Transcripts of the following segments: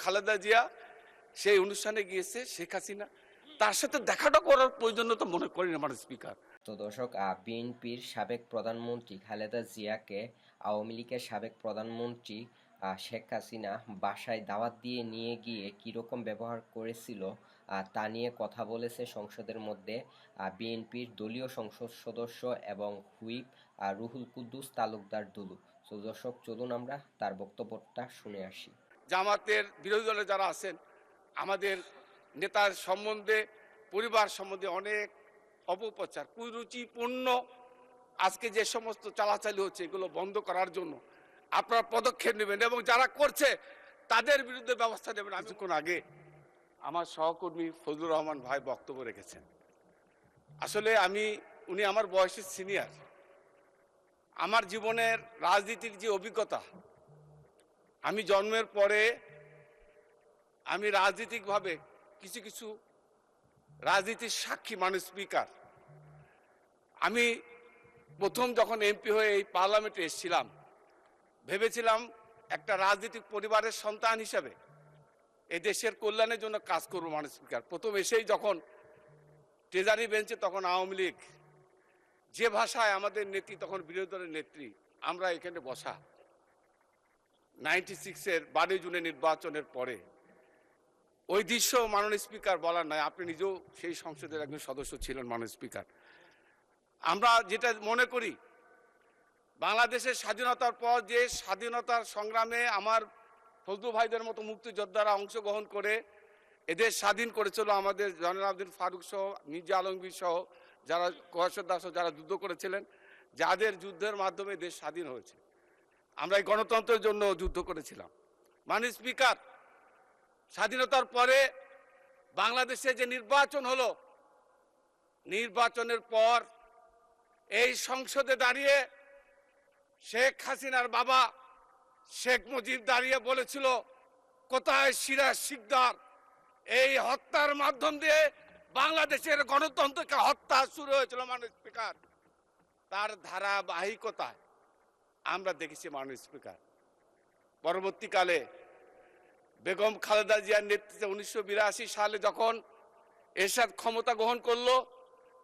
খালেদা জিয়া সেই অনুষ্ঠানে গিয়েছে, শেখ হাসিনা তার সাথে দেখাটা করার প্রয়োজনীয়তা মনে করি না মানে স্পিকার। তো দর্শক, বিএনপির সাবেক প্রধানমন্ত্রী খালেদা জিয়াকে আওয়ামী লীগের সাবেক প্রধানমন্ত্রী শেখ হাসিনা বাসায় দাওয়াত দিয়ে নিয়ে গিয়ে কীরকম ব্যবহার করেছিল তা নিয়ে কথা বলেছে সংসদের মধ্যে বিএনপির দলীয় সংসদ সদস্য এবং হুইপ রুহুল কুদ্দুস তালুকদার দুলু। তো দর্শক, চলুন আমরা তার বক্তব্যটা শুনে আসি। জামাতের বিরোধী দলে যারা আছেন, আমাদের নেতার সম্বন্ধে, পরিবার সম্বন্ধে অনেক অপপ্রচার, কুরুচিপূর্ণ আজকে যে সমস্ত চালাচালি হচ্ছে, এগুলো বন্ধ করার জন্য আপনারা পদক্ষেপ নেবেন এবং যারা করছে তাদের বিরুদ্ধে ব্যবস্থা নেবেন। কিছুক্ষণ আগে আমার সহকর্মী ফজলুর রহমান ভাই বক্তব্য রেখেছেন। আসলে উনি আমার বয়সের সিনিয়র। আমার জীবনের রাজনীতির যে অভিজ্ঞতা, আমি জন্মের পরে আমি রাজনীতিকভাবে কিছু কিছু রাজনীতির সাক্ষী মানুষ স্পিকার। আমি প্রথম যখন এমপি হয়ে এই পার্লামেন্টে এসেছিলাম, ভেবেছিলাম একটা রাজনৈতিক পরিবারের সন্তান হিসেবে এই দেশের কল্যাণের জন্য কাজ করবো মানুষ স্পিকার। প্রথম এসেই যখন ট্রেজারি বেঞ্চে, তখন আওয়ামী লীগ, যে ভাষায় আমাদের নেত্রী, তখন বিরোধী দলের নেত্রী, আমরা এখানে বসা 96-এর 12 জুনের নির্বাচনের পরে, ওই দৃশ্য মাননীয় স্পিকার বলার নয়, আপনি নিজেও সেই সংসদের একজন সদস্য ছিলেন মাননীয় স্পিকার। আমরা যেটা মনে করি, বাংলাদেশের স্বাধীনতার পর যে স্বাধীনতার সংগ্রামে আমার ফজলু ভাইদের মতো মুক্তিযোদ্ধারা অংশগ্রহণ করে এদের স্বাধীন করেছিল, আমাদের জয়নুল আবেদিন ফারুক সহ, মির্জা আলমগীর সহ, যারা কয়েশ্বর দাস সহ যারা যুদ্ধ করেছিলেন, যাদের যুদ্ধের মাধ্যমে দেশ স্বাধীন হয়েছে, আমরা এই গণতন্ত্রের জন্য যুদ্ধ করেছিলাম। মাননীয় স্পিকার, স্বাধীনতার পরে বাংলাদেশে যে নির্বাচন হলো, নির্বাচনের পর এই সংসদে দাঁড়িয়ে শেখ হাসিনার বাবা শেখ মুজিব দাঁড়িয়ে বলেছিল, কোথায় সিরাজ শিকদার? এই হত্যার মাধ্যম দিয়ে বাংলাদেশের গণতন্ত্রকে হত্যা শুরু হয়েছিল মাননীয় স্পিকার। তার ধারাবাহিকতায় আমরা দেখেছি মাননীয় স্পিকার। পরবর্তীকালে বেগম খালেদা জিয়ার নেতৃত্বে 1982 সালে যখন এরশাদ ক্ষমতা গ্রহণ করলো,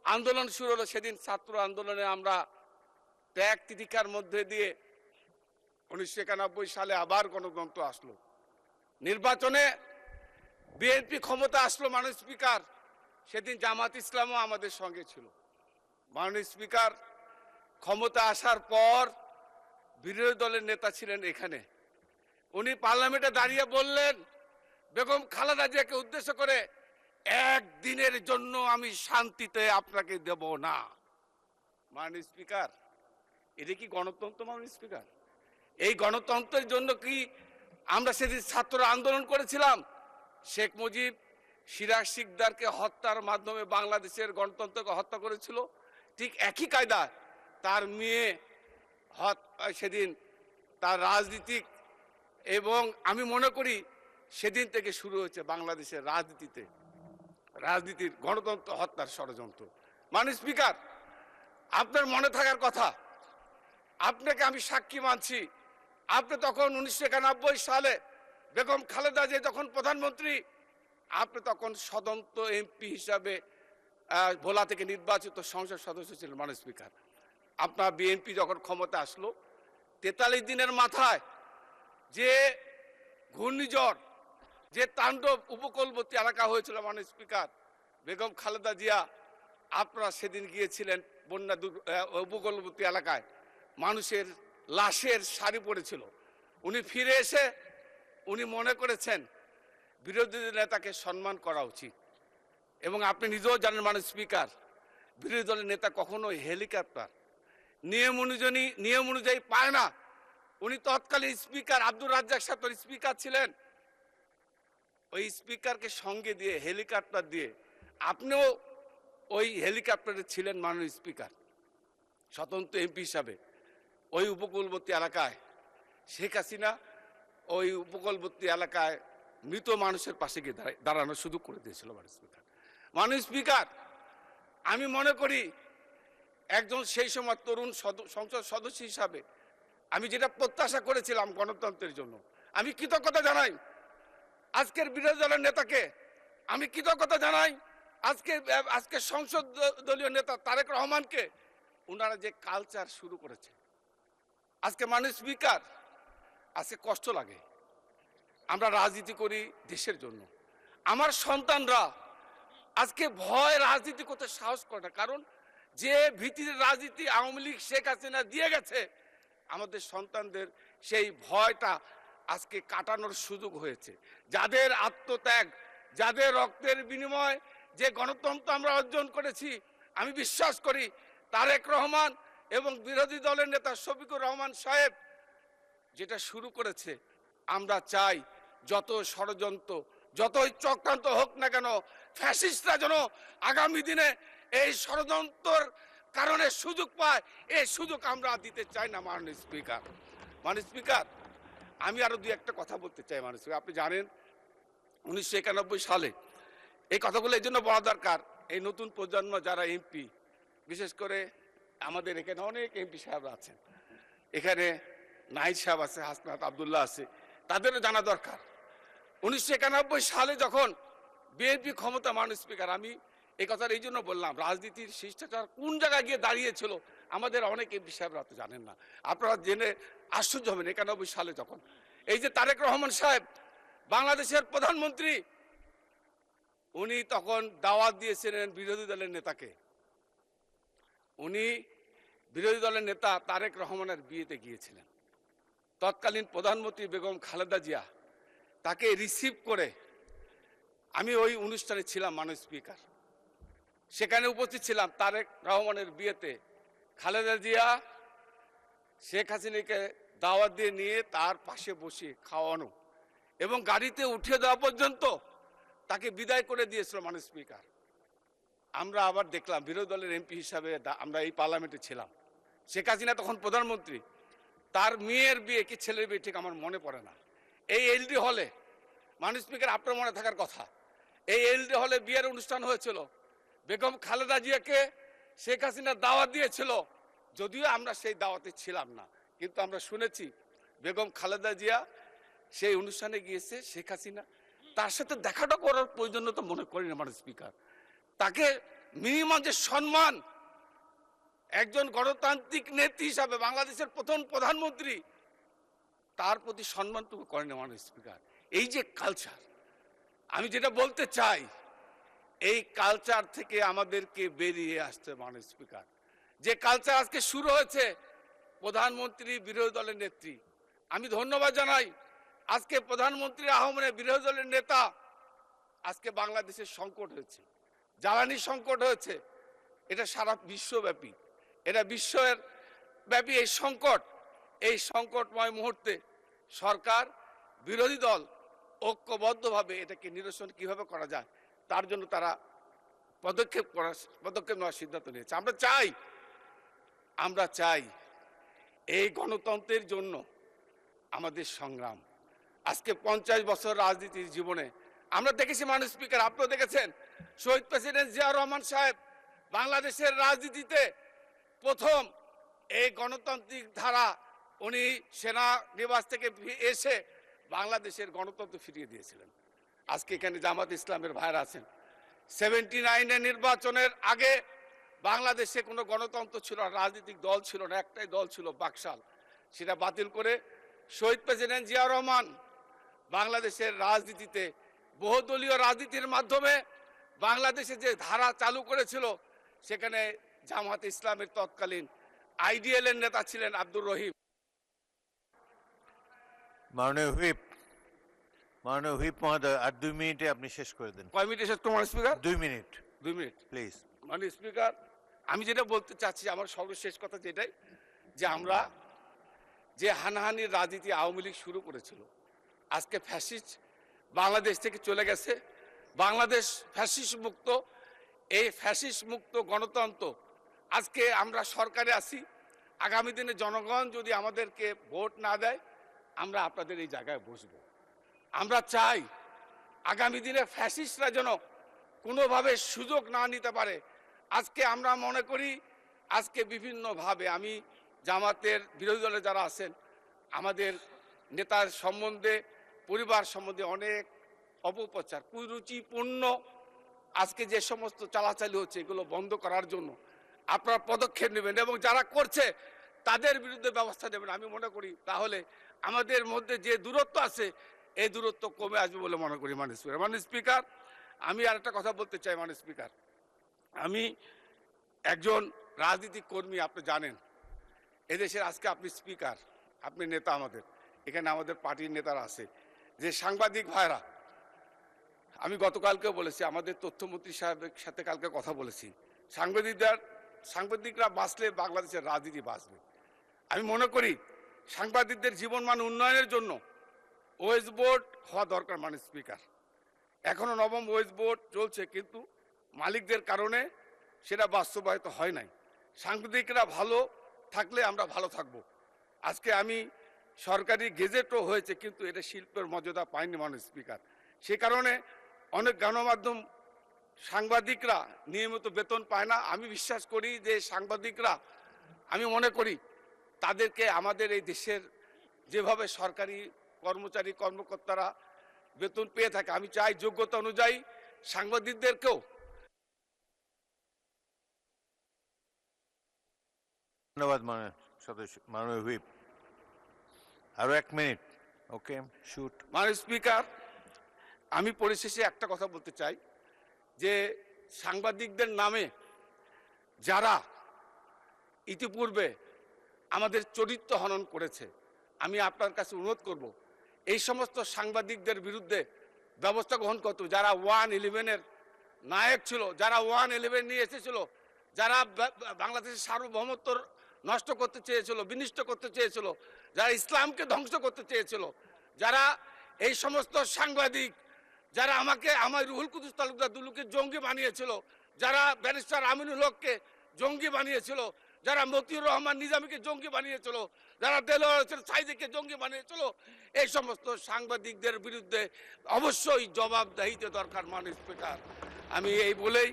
আন্দোলন শুরু হলো, সেদিন ছাত্র আন্দোলনে আমরা ত্যাগ তিতিক্ষার মধ্যে দিয়ে 1991 সালে আবার গণতন্ত্র আসলো। নির্বাচনে বিএনপি ক্ষমতা আসলো মাননীয় স্পিকার, সেদিন জামাত ইসলামও আমাদের সঙ্গে ছিল। মাননীয় স্পিকার, ক্ষমতা আসার পর বিরোধী দলের নেতা ছিলেন এখানে, উনি পার্লামেন্টে দাঁড়িয়ে বললেন বেগম খালেদা জিয়াকে উদ্দেশ্য করে, একদিনের জন্য আমি শান্তিতে আপনাকে দেব না। মাননীয় স্পিকার, এটা কি গণতন্ত্র মাননীয় স্পিকার? এই গণতন্ত্রের জন্য কি আমরা সেদিন ছাত্র আন্দোলন করেছিলাম? শেখ মুজিব সিরাজ শিকদারকে হত্যার মাধ্যমে বাংলাদেশের গণতন্ত্রকে হত্যা করেছিল, ঠিক একই কায়দায় তার মেয়ে সেদিন তার রাজনীতিক, এবং আমি মনে করি সেদিন থেকে শুরু হয়েছে বাংলাদেশের রাজনীতির গণতন্ত্র হত্যার ষড়যন্ত্র। মাননীয় স্পিকার, আপনার মনে থাকার কথা, আপনাকে আমি সাক্ষী মানছি, আপনি তখন 1991 সালে বেগম খালেদা জিয়া যখন প্রধানমন্ত্রী, আপনি তখন স্বতন্ত্র এমপি হিসাবে ভোলা থেকে নির্বাচিত সংসদ সদস্য ছিলেন মাননীয় স্পিকার। আপনার বিএনপি যখন ক্ষমতা আসলো, 43 দিনের মাথায় যে ঘূর্ণিঝড়, যে তাণ্ডব উপকূলবর্তী এলাকা হয়েছিল মাননীয় স্পিকার, বেগম খালেদা জিয়া আপনারা সেদিন গিয়েছিলেন বন্যা উপকূলবর্তী এলাকায়, মানুষের লাশের সারি পড়েছিল। উনি ফিরে এসে উনি মনে করেছেন বিরোধী নেতাকে সম্মান করা উচিত, এবং আপনি নিজেও জানেন মাননীয় স্পিকার, বিরোধী দলের নেতা কখনো হেলিকপ্টার নিয়ম অনুযায়ী পায় না। উনি তৎকালীন স্পিকার আব্দুর রাজ্জাক সাহেব স্পিকার ছিলেন, ওই স্পিকারকে সঙ্গে দিয়ে হেলিকপ্টার দিয়ে, আপনিও ওই হেলিকপ্টারে ছিলেন মাননীয় স্পিকার স্বতন্ত্র এমপি হিসাবে। ওই উপকূলবর্তী এলাকায় শেখ হাসিনা ওই উপকূলবর্তী এলাকায় মৃত মানুষের পাশে গিয়ে দাঁড়ানোর সুযোগ করে দিয়েছিল মাননীয় স্পিকার। মাননীয় স্পিকার, আমি মনে করি একজন সেই সময় তরুণ সংসদ সদস্য হিসাবে আমি যেটা প্রত্যাশা করেছিলাম গণতন্ত্রের জন্য, আমি কৃতজ্ঞতা জানাই আজকের বিরোধী দলের নেতাকে আমি কৃতজ্ঞতা জানাই। আজকে সংসদ দলীয় নেতা তারেক রহমানকে, ওনারা যে কালচার শুরু করেছে। আজকে মাননীয় স্পিকার, আজকে কষ্ট লাগে। আমরা রাজনীতি করি দেশের জন্য। আমার সন্তানরা আজকে ভয় রাজনীতি করতে সাহস করে না, কারণ যে ভীতির রাজনীতি আওয়ামী লীগ শেখ হাসিনা দিয়ে গেছে, আমাদের সন্তানদের সেই ভয়টা আজকে কাটানোর সুযোগ হয়েছে। যাদের আত্মত্যাগ, যাদের রক্তের বিনিময় যে গণতন্ত্র আমরা অর্জন করেছি, আমি বিশ্বাস করি তারেক রহমান এবং বিরোধী দলের নেতা শফিকুর রহমান সাহেব যেটা শুরু করেছে, আমরা চাই যত ষড়যন্ত্র, যতই চক্রান্ত হোক না কেন, ফ্যাসিস্টরা যেন আগামী দিনে এই ষড়যন্ত্রের কারণে সুযোগ পায়, এই সুযোগ আমরা দিতে চাই না। মাননীয় স্পিকার, আমি আরো দুই একটা কথা বলতে চাই। মাননীয় স্পিকার, আপনি জানেন 1991 সালে এই কথাগুলো এই জন্য বলা দরকার, এই নতুন প্রজন্ম যারা এমপি, বিশেষ করে আমাদের এখানে অনেক এমপি সাহেব আছেন, এখানে নাহিদ সাহেব আছে, হাসনাত আব্দুল্লাহ আছে, তাদেরও জানা দরকার 1991 সালে যখন বিএনপি ক্ষমতা। মাননীয় স্পিকার, আমি এই কথাটা এই জন্য বললাম, রাজনীতির শিষ্টাচার কোন জায়গায় গিয়ে দাঁড়িয়েছিল আমাদের অনেক এমপি সাহেবরা তো জানেন না। আপনারা জেনে আশ্চর্য হবেন, 91 সালে যখন এই যে তারেক রহমান সাহেব বাংলাদেশের প্রধানমন্ত্রী, উনি তখন দাওয়াত দিয়েছিলেন বিরোধী দলের নেতাকে। উনি বিরোধী দলের নেতা তারেক রহমানের বিয়েতে গিয়েছিলেন। তৎকালীন প্রধানমন্ত্রী বেগম খালেদা জিয়া তাকে রিসিভ করে, আমি ওই অনুষ্ঠানে ছিলাম মাননীয় স্পিকার, সেখানে উপস্থিত ছিলাম। তারেক রহমানের বিয়েতে খালেদা জিয়া শেখ হাসিনাকে দাওয়াত দিয়ে নিয়ে তার পাশে বসে খাওয়ানো এবং গাড়িতে উঠে দেওয়া পর্যন্ত তাকে বিদায় করে দিয়েছিল মাননীয় স্পিকার। আমরা আবার দেখলাম বিরোধী দলের এমপি হিসাবে আমরা এই পার্লামেন্টে ছিলাম। শেখ হাসিনা তখন প্রধানমন্ত্রী, তার মেয়ের বিয়ে কি ছেলের বিয়ে ঠিক আমার মনে পড়ে না, এই এলডি হলে, মাননীয় স্পিকার আপনার মনে থাকার কথা, এই এলডি হলে বিয়ের অনুষ্ঠান হয়েছিল। বেগম খালেদা জিয়াকে শেখ হাসিনা দাওয়াত দিয়েছিল, যদিও আমরা সেই দাওয়াতে ছিলাম না, কিন্তু আমরা শুনেছি বেগম খালেদা জিয়া সেই অনুষ্ঠানে গিয়েছে। শেখ হাসিনা তার সাথে দেখাটা করার প্রয়োজনীয়তা মনে করি না মাননীয় স্পিকার। তাকে মিনিমাম যে সম্মান, একজন গণতান্ত্রিক নেত্রী হিসাবে বাংলাদেশের প্রথম প্রধানমন্ত্রী, তার প্রতি সম্মানটুকু করেন না মাননীয় স্পিকার। এই যে কালচার, আমি যেটা বলতে চাই, এই কালচার থেকে আমাদেরকে বেরিয়ে আসতে মাননীয় স্পিকার। যে কালচার আজকে শুরু হয়েছে, প্রধানমন্ত্রী বিরোধী দলের নেত্রী, আমি ধন্যবাদ জানাই। আজকে প্রধানমন্ত্রী আহ্বানে বিরোধী দলের নেতা, আজকে বাংলাদেশের সংকট হয়েছে, জ্বালানি সংকট হয়েছে, এটা সারা বিশ্বব্যাপী, এটা বিশ্বের ব্যাপী এই সংকটময় মুহূর্তে সরকার বিরোধী দল ঐক্যবদ্ধভাবে এটাকে নিরসন কিভাবে করা যায় তার জন্য তারা পদক্ষেপ নেওয়ার সিদ্ধান্ত নিয়েছে। আমরা চাই এই গণতন্ত্রের জন্য আমাদের সংগ্রাম। আজকে 50 বছর রাজনীতির জীবনে আমরা দেখেছি মাননীয় স্পিকার, আপনিও দেখেছেন, শহীদ প্রেসিডেন্ট জিয়াউর রহমান সাহেব বাংলাদেশের রাজনীতিতে প্রথম এই গণতান্ত্রিক ধারা, উনি সেনা নিবাস থেকে এসে বাংলাদেশের গণতন্ত্র ফিরিয়ে দিয়েছিলেন। আজকে এখানে জামাত ইসলামের ভাইরা আছেন, 79-এর নির্বাচনের আগে বাংলাদেশে কোনো গণতন্ত্র ছিল না, রাজনৈতিক দল ছিল না, একটাই দল ছিল বাকশাল, সেটা বাতিল করে শহীদ প্রেসিডেন্ট জিয়াউর রহমান বাংলাদেশের রাজনীতিতে বহুদলীয় রাজনীতির মাধ্যমে বাংলাদেশে যে ধারা চালু করেছিল, সেখানে জামাত ইসলামের তৎকালীন আইডিএল এর নেতা ছিলেন আব্দুর রহিম। মাননীয় হুইপ মহোদয়, আর 2 মিনিটে আপনি শেষ করে দেন। কয় মিনিট শেষ করবো স্পিকার? 2 minute 2 minute please. মাননীয় স্পিকার, আমি যেটা বলতে চাচ্ছি, আমার সর্বশেষ কথা যেটাই, যে আমরা যে হানাহানির রাজনীতি আওয়ামী লীগ শুরু করেছিল, আজকে ফ্যাসিস্ট বাংলাদেশ থেকে চলে গেছে, বাংলাদেশ ফ্যাসিস্ট মুক্ত। এই ফ্যাসিস্ট মুক্ত গণতন্ত্র, আজকে আমরা সরকারে আছি, আগামী দিনে জনগণ যদি আমাদেরকে ভোট না দেয়, আমরা আপনাদের এই জায়গায় বসবো। আমরা চাই আগামী দিনে ফ্যাসিস্টরা যেন কোনোভাবে সুযোগ না নিতে পারে। আজকে আমরা মনে করি, আজকে বিভিন্নভাবে, আমি জামাতের বিরোধী দলে যারা আছেন, আমাদের নেতার সম্বন্ধে, পরিবার সম্বন্ধে অনেক অপপ্রচার, কুরুচিপূর্ণ আজকে যে সমস্ত চালাচালি হচ্ছে এগুলো বন্ধ করার জন্য আপনারা পদক্ষেপ নেবেন এবং যারা করছে তাদের বিরুদ্ধে ব্যবস্থা নেবেন। আমি মনে করি তাহলে আমাদের মধ্যে যে দূরত্ব আছে এই দূরত্ব কমে আসবে বলে মনে করি। মাননীয় স্পিকার, আমি আর একটা কথা বলতে চাই। মাননীয় স্পিকার, আমি একজন রাজনীতিক কর্মী, আপনি জানেন এদেশের আজকে আপনি স্পিকার, আপনি নেতা, আমাদের এখানে আমাদের পার্টির নেতারা আছে, যে সাংবাদিক ভাইরা, আমি গতকালকেও বলেছি, আমাদের তথ্যমন্ত্রী সাহেবের সাথে কালকে কথা বলেছি, সাংবাদিকরা বাঁচলে বাংলাদেশের রাজনীতি বাঁচবে। আমি মনে করি সাংবাদিকদের জীবনমান উন্নয়নের জন্য ওয়েজ বোর্ড হওয়া দরকার। মাননীয় স্পিকার, এখনো নবম ওয়েজ বোর্ড চলছে, কিন্তু মালিকদের কারণে সেটা বাস্তবায়িত হয় নাই। সাংবাদিকরা ভালো থাকলে আমরা ভালো থাকব। আজকে আমি সরকারি গেজেটও হয়েছে, কিন্তু এটা শিল্পের মর্যাদা পায়নি মাননীয় স্পিকার। সে কারণে অনেক গণমাধ্যম সাংবাদিকরা নিয়মিত বেতন পায় না। আমি বিশ্বাস করি যে সাংবাদিকরা, আমি মনে করি তাদেরকে আমাদের এই দেশের যেভাবে সরকারি কর্মচারী কর্মকর্তারা বেতন পেয়ে থাকে, আমি চাই যোগ্যতা অনুযায়ী সাংবাদিকদেরকেও। ধন্যবাদ মাননীয় সদস্য, মাননীয় হুইপ। আরো 1 মিনিট। ওকে, শুট। মাননীয় স্পিকার, আমি পরিশেষে একটা কথা বলতে চাই যে সাংবাদিকদের নামে যারা ইতিপূর্বে আমাদের চরিত্র হনন করেছে, আমি আপনার কাছে অনুরোধ করব এই সমস্ত সাংবাদিকদের বিরুদ্ধে ব্যবস্থা গ্রহণ করতে। যারা 111-এর নায়ক ছিল, যারা 111 নিয়ে এসেছিল, যারা বাংলাদেশের সার্বভৌমত্ব নষ্ট করতে চেয়েছিল, বিনষ্ট করতে চেয়েছিল, যারা ইসলামকে ধ্বংস করতে চেয়েছিল, যারা এই সমস্ত সাংবাদিক, যারা আমার রুহুল কুদ্দুস তালুকদার দুলুকে জঙ্গি বানিয়েছিল, যারা ব্যারিস্টার আমিনুল হককে জঙ্গি বানিয়েছিল, যারা মতিউর রহমান নিজামীকে জঙ্গি বানিয়েছিল, যারা দেলোয়ার হোসেন সাইদিকে জঙ্গি বানিয়েছিল, এই সমস্ত সাংবাদিকদের বিরুদ্ধে অবশ্যই জবাবদিহিতে দরকার। মাননীয় স্পিকার, আমি এই বলেই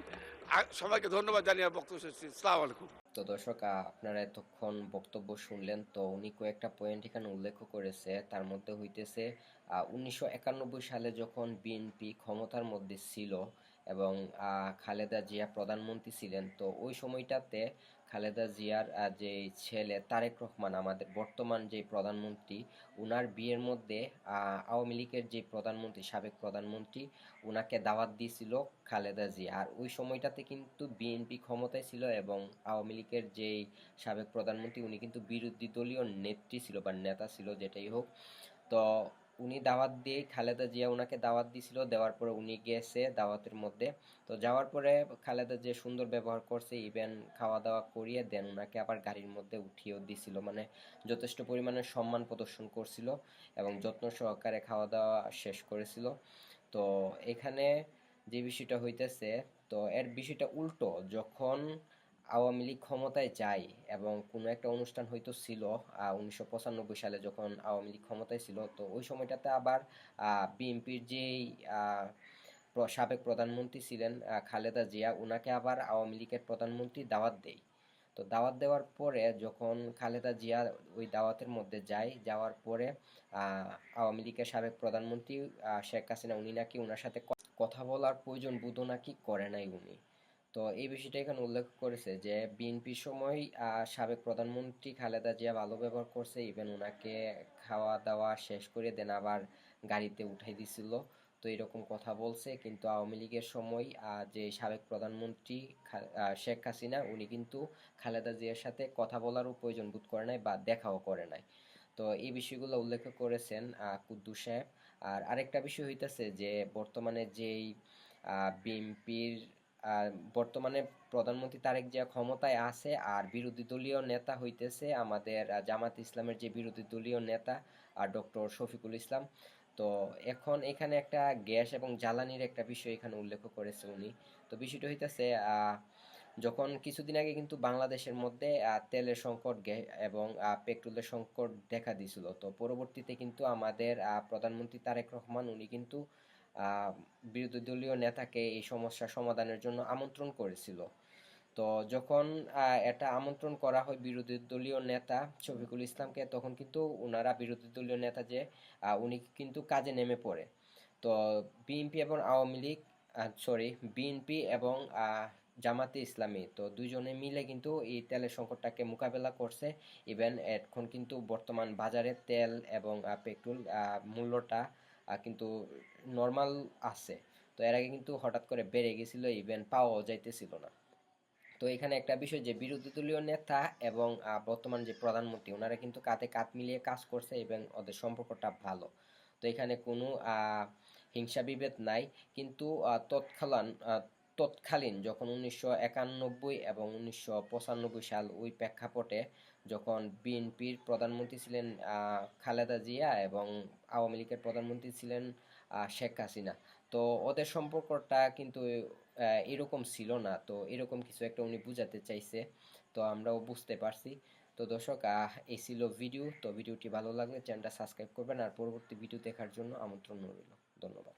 সবাইকে ধন্যবাদ জানিয়ে বক্তব্য শেষ করছি। আসসালামু আলাইকুম। তো দর্শক, আপনারা এতক্ষণ বক্তব্য শুনলেন। তো উনি কয়েকটা পয়েন্ট এখানে উল্লেখ করেছে, তার মধ্যে হইতেছে 1991 সালে যখন বিএনপি ক্ষমতার মধ্যে ছিল এবং খালেদা জিয়া প্রধানমন্ত্রী ছিলেন, তো ওই সময়টাতে খালেদা জিয়ার যে ছেলে তারেক রহমান, আমাদের বর্তমান যে প্রধানমন্ত্রী, উনার বিয়ের মধ্যে আওয়ামী লীগের যে প্রধানমন্ত্রী, সাবেক প্রধানমন্ত্রী, উনাকে দাওয়াত দিয়েছিল খালেদা জিয়া। আর ওই সময়টাতে কিন্তু বিএনপি ক্ষমতায় ছিল এবং আওয়ামী লীগের যেই সাবেক প্রধানমন্ত্রী উনি কিন্তু বিরোধী দলীয় নেত্রী ছিল বা নেতা ছিল, যেটাই হোক। তো উনি দাওয়াত দিয়ে, খালেদা জিয়া উনাকে দাওয়াত দিছিল, দেওয়ার পরে উনি গেছে দাওয়াতের মধ্যে। তো যাওয়ার পরে খালেদা জিয়া সুন্দর ব্যবহার করছে, ইভেন খাওয়া দাওয়া করিয়ে দেন উনাকে আবার গাড়ির মধ্যে উঠিয়েও দিছিল, মানে যথেষ্ট পরিমাণে সম্মান প্রদর্শন করছিল এবং যত্ন সহকারে খাওয়া দাওয়া শেষ করেছিল। তো এখানে যে বিষয়টা হইতেছে, তো এর বিষয়টা উল্টো, যখন আওয়ামী লীগ ক্ষমতায় যায় এবং কোনো একটা অনুষ্ঠান হয়তো ছিল 1995 সালে যখন আওয়ামী লীগ ক্ষমতায় ছিল, তো ওই সময়টাতে আবার বিএনপির যেই সাবেক প্রধানমন্ত্রী ছিলেন খালেদা জিয়া, উনাকে আবার আওয়ামী লীগের প্রধানমন্ত্রী দাওয়াত দেয়। তো দাওয়াত দেওয়ার পরে যখন খালেদা জিয়া ওই দাওয়াতের মধ্যে যায়, যাওয়ার পরে আওয়ামী লীগের সাবেক প্রধানমন্ত্রী শেখ হাসিনা, উনি নাকি ওনার সাথে কথা বলার প্রয়োজন বোধ নাকি করে নাই উনি। তো এই বিষয়টা এখানে উল্লেখ করেছে যে বিএনপির সময় সাবেক প্রধানমন্ত্রী খালেদা জিয়া ভালো ব্যবহার করছে, ইভেন ওনাকে খাওয়া দাওয়া শেষ করে দেন আবার গাড়িতে উঠাই দিছিল। তো এরকম কথা বলছে, কিন্তু আওয়ামী লীগের সময় যে সাবেক প্রধানমন্ত্রী শেখ হাসিনা, উনি কিন্তু খালেদা জিয়ার সাথে কথা বলারও প্রয়োজন বোধ করে নাই বা দেখাও করে নাই। তো এই বিষয়গুলো উল্লেখ করেছেন কুদ্দুস সাহেব। আর আরেকটা বিষয় হইতেছে যে বর্তমানে যেই বিএনপির বর্তমানে প্রধানমন্ত্রী তারেক জিয়া ক্ষমতায় আছে আর বিরোধী দলীয় নেতা হইতেছে আমাদের জামাত ইসলামের যে বিরোধী দলীয় নেতা ডক্টর শফিকুল ইসলাম। তো এখন এখানে একটা গ্যাস এবং জ্বালানির একটা বিষয় এখানে উল্লেখ করেছে উনি। তো বিষয়টা হইতেছে যখন কিছুদিন আগে কিন্তু বাংলাদেশের মধ্যে তেলের সংকট এবং পেট্রোলের সংকট দেখা দিয়েছিল, তো পরবর্তীতে কিন্তু আমাদের প্রধানমন্ত্রী তারেক রহমান উনি কিন্তু বিরোধী দলীয় নেতাকে এই সমস্যা সমাধানের জন্য আমন্ত্রণ করেছিল। তো যখন এটা আমন্ত্রণ করা হয় বিরোধী দলীয় নেতা শফিকুল ইসলামকে, তখন কিন্তু ওনারা বিরোধী দলীয় নেতা যে উনি কিন্তু কাজে নেমে পড়ে। তো বিএনপি এবং আওয়ামী লীগ, বিএনপি এবং জামাতে ইসলামী, তো দুইজনে মিলে কিন্তু এই তেলের সংকটটাকে মোকাবেলা করছে। ইভেন এখন কিন্তু বর্তমান বাজারে তেল এবং পেট্রোল মূল্যটা কিন্তু নর্মাল আছে। তো এর আগে কিন্তু হঠাৎ করে বেড়ে গেছিল, ইভেন পাওয়াও যাইতেছিল না। তো এখানে একটা বিষয় যে বিরোধী দলীয় নেতা এবং বর্তমান যে প্রধানমন্ত্রী, ওনারা কিন্তু কাঁধে কাঁধ মিলিয়ে কাজ করছে এবং ওদের সম্পর্কটা ভালো। তো এখানে কোনো হিংসা বিভেদ নাই। কিন্তু তৎকালীন যখন 1991 এবং 1995 সাল, ওই প্রেক্ষাপটে যখন বিএনপির প্রধানমন্ত্রী ছিলেন খালেদা জিয়া এবং আওয়ামী লীগের প্রধানমন্ত্রী ছিলেন শেখ হাসিনা, তো ওদের সম্পর্কটা কিন্তু এরকম ছিল না। তো এরকম কিছু একটা উনি বুঝাতে চাইছে, তো আমরাও বুঝতে পারছি। তো দর্শক, এই ছিল ভিডিও। তো ভিডিওটি ভালো লাগলে চ্যানেলটা সাবস্ক্রাইব করবেন আর পরবর্তী ভিডিও দেখার জন্য আমন্ত্রণ রইল। ধন্যবাদ।